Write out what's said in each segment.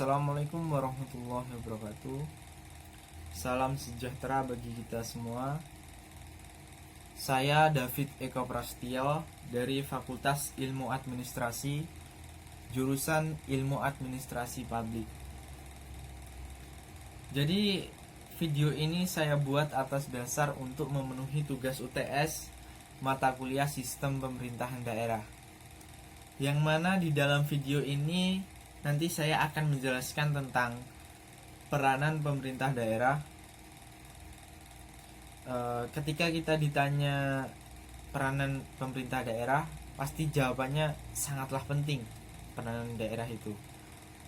Assalamualaikum warahmatullahi wabarakatuh. Salam sejahtera bagi kita semua. Saya David Eko Prasetyo dari Fakultas Ilmu Administrasi, jurusan Ilmu Administrasi Publik. Jadi video ini saya buat atas dasar untuk memenuhi tugas UTS mata kuliah Sistem Pemerintahan Daerah, yang mana di dalam video ini nanti saya akan menjelaskan tentang peranan pemerintah daerah. Ketika kita ditanya peranan pemerintah daerah, pasti jawabannya sangatlah penting. Peranan daerah itu,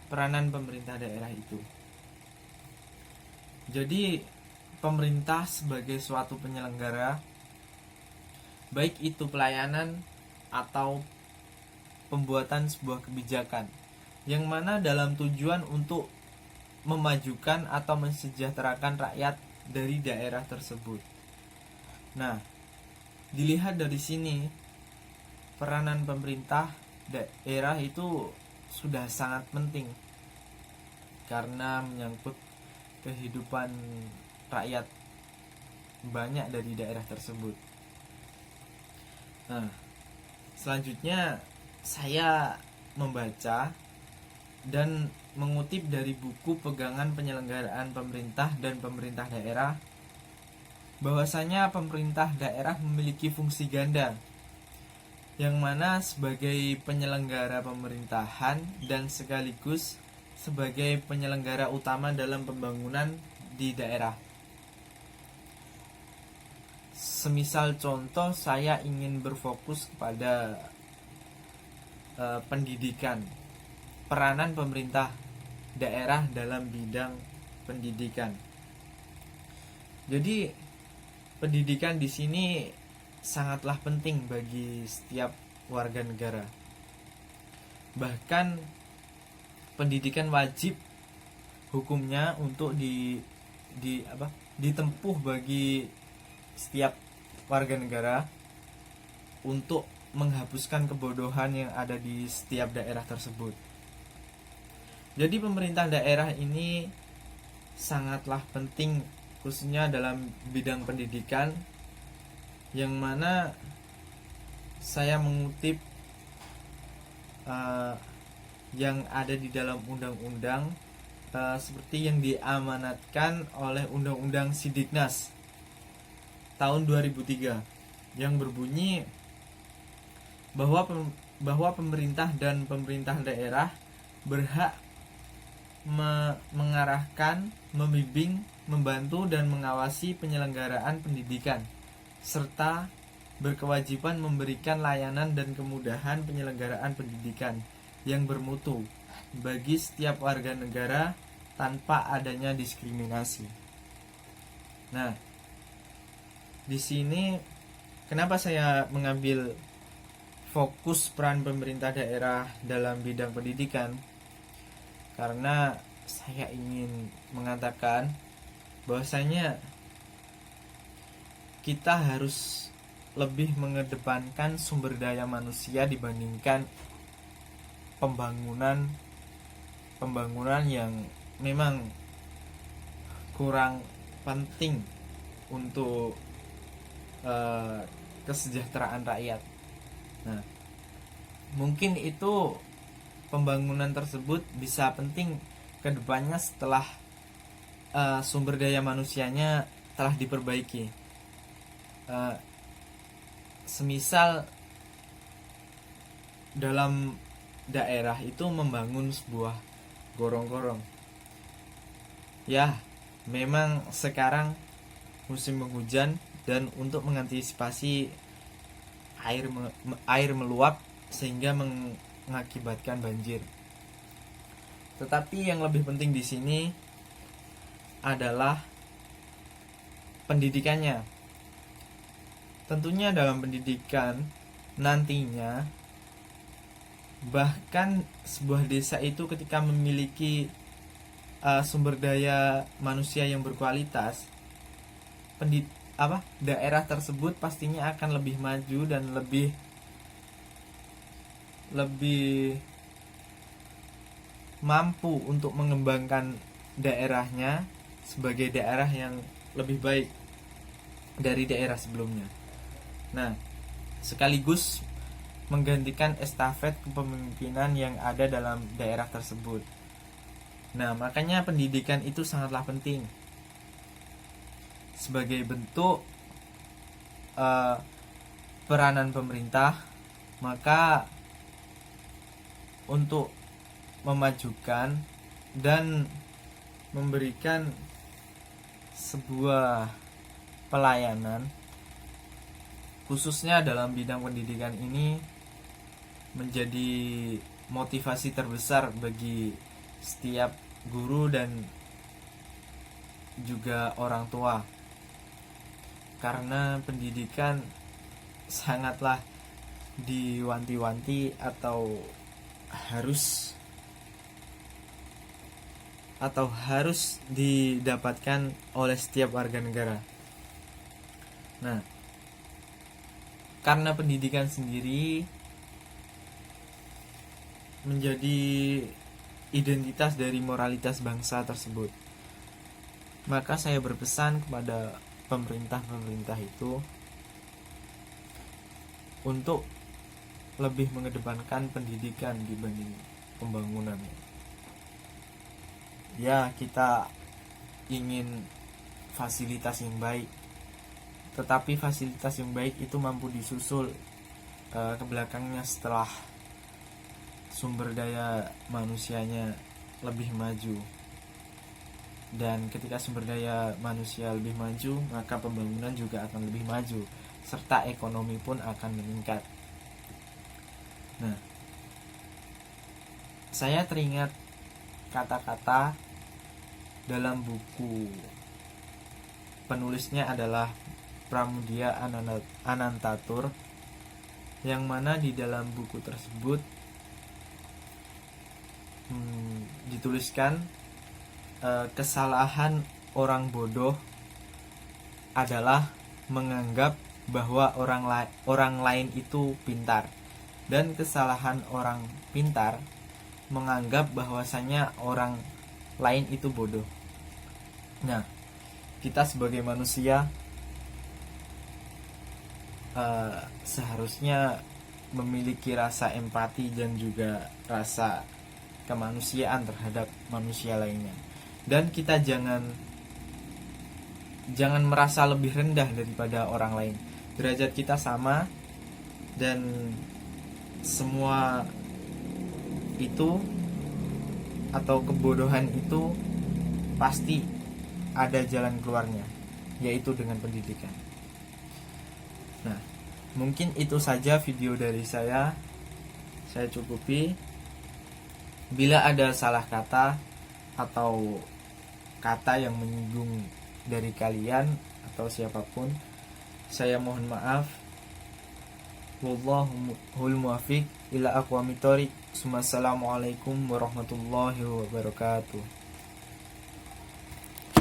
peranan pemerintah daerah itu. Jadi pemerintah sebagai suatu penyelenggara, baik itu pelayanan atau pembuatan sebuah kebijakan, yang mana dalam tujuan untuk memajukan atau mensejahterakan rakyat dari daerah tersebut. Nah, dilihat dari sini, peranan pemerintah daerah itu sudah sangat penting karena menyangkut kehidupan rakyat banyak dari daerah tersebut. Nah, selanjutnya saya membaca dan mengutip dari buku pegangan penyelenggaraan pemerintah dan pemerintah daerah, bahwasanya pemerintah daerah memiliki fungsi ganda, yang mana sebagai penyelenggara pemerintahan dan sekaligus sebagai penyelenggara utama dalam pembangunan di daerah. Semisal contoh, saya ingin berfokus kepada pendidikan, peranan pemerintah daerah dalam bidang pendidikan. Jadi pendidikan di sini sangatlah penting bagi setiap warga negara. Bahkan pendidikan wajib hukumnya untuk ditempuh bagi setiap warga negara untuk menghapuskan kebodohan yang ada di setiap daerah tersebut. Jadi pemerintah daerah ini sangatlah penting, khususnya dalam bidang pendidikan, yang mana saya mengutip yang ada di dalam undang-undang seperti yang diamanatkan oleh Undang-Undang Sidiknas tahun 2003, yang berbunyi bahwa pemerintah dan pemerintah daerah berhak mengarahkan, membimbing, membantu dan mengawasi penyelenggaraan pendidikan, serta berkewajiban memberikan layanan dan kemudahan penyelenggaraan pendidikan yang bermutu bagi setiap warga negara tanpa adanya diskriminasi. Nah, di sini kenapa saya mengambil fokus peran pemerintah daerah dalam bidang pendidikan? Karena saya ingin mengatakan bahwasanya kita harus lebih mengedepankan sumber daya manusia dibandingkan pembangunan yang memang kurang penting untuk kesejahteraan rakyat. Nah, mungkin itu pembangunan tersebut bisa penting ke depannya setelah sumber daya manusianya telah diperbaiki. Semisal dalam daerah itu membangun sebuah gorong-gorong. Ya, memang sekarang musim penghujan dan untuk mengantisipasi air meluap sehingga mengakibatkan banjir. Tetapi yang lebih penting di sini adalah pendidikannya. Tentunya dalam pendidikan nantinya, bahkan sebuah desa itu ketika memiliki sumber daya manusia yang berkualitas, daerah tersebut pastinya akan lebih maju dan lebih mampu untuk mengembangkan daerahnya sebagai daerah yang lebih baik dari daerah sebelumnya. Nah, sekaligus menggantikan estafet kepemimpinan yang ada dalam daerah tersebut. Nah, makanya pendidikan itu sangatlah penting sebagai bentuk peranan pemerintah. Maka untuk memajukan dan memberikan sebuah pelayanan khususnya dalam bidang pendidikan ini menjadi motivasi terbesar bagi setiap guru dan juga orang tua, karena pendidikan sangatlah diwanti-wanti atau harus didapatkan oleh setiap warga negara. Nah, karena pendidikan sendiri menjadi identitas dari moralitas bangsa tersebut, maka saya berpesan kepada pemerintah itu untuk lebih mengedepankan pendidikan dibanding pembangunan. Ya, kita ingin fasilitas yang baik, tetapi fasilitas yang baik itu mampu disusul ke belakangnya setelah sumber daya manusianya lebih maju. Dan ketika sumber daya manusia lebih maju, maka pembangunan juga akan lebih maju, serta ekonomi pun akan meningkat. Nah, saya teringat kata-kata dalam buku, penulisnya adalah Pramudia Anantatur, yang mana di dalam buku tersebut dituliskan kesalahan orang bodoh adalah menganggap bahwa orang lain itu pintar, dan kesalahan orang pintar menganggap bahwasanya orang lain itu bodoh. Nah, kita sebagai manusia seharusnya memiliki rasa empati dan juga rasa kemanusiaan terhadap manusia lainnya, dan kita jangan merasa lebih rendah daripada orang lain. Derajat kita sama, dan semua itu atau kebodohan itu pasti ada jalan keluarnya, yaitu dengan pendidikan. Nah, mungkin itu saja video dari saya cukupi. Bila ada salah kata atau kata yang menyinggung dari kalian atau siapapun, saya mohon maaf. Wallahul muwaffiq ila aqwamit thoriq. Wassalamualaikum warahmatullahi wabarakatuh.